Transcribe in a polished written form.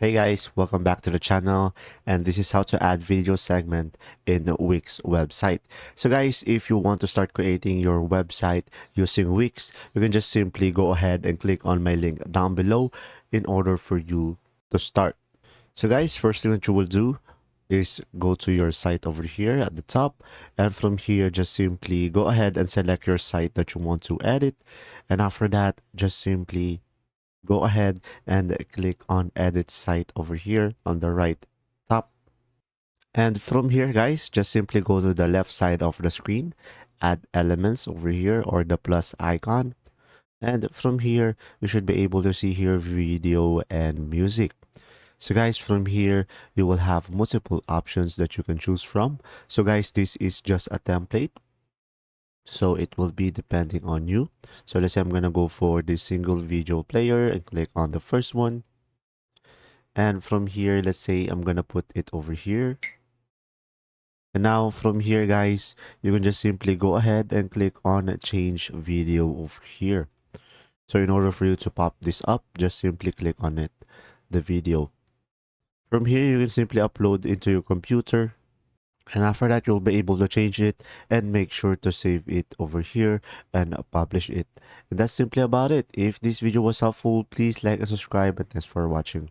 Hey guys, welcome back to the channel, and this is how to add video segment in Wix website. So guys, if you want to start creating your website using Wix, you can just simply go ahead and click on my link down below in order for you to start. So guys, first thing that you will do is go to your site over here at the top, and from here just simply go ahead and select your site that you want to edit, and after that just simply go ahead and click on edit site over here on the right top. And from here guys, just simply go to the left side of the screen, add elements over here or the plus icon. And from here, you should be able to see here video and music. So guys, from here, you will have multiple options that you can choose from. So guys, this is just a template. So it will be depending on you. So let's say I'm gonna go for the single video player and click on the first one. And from here, let's say I'm gonna put it over here. And now from here, guys, you can just simply go ahead and click on change video over here. So in order for you to pop this up, just simply click on it, the video. From here, you can simply upload into your computer. And after that, you'll be able to change it and make sure to save it over here and publish it. And that's simply about it. If this video was helpful, please like and subscribe, and thanks for watching.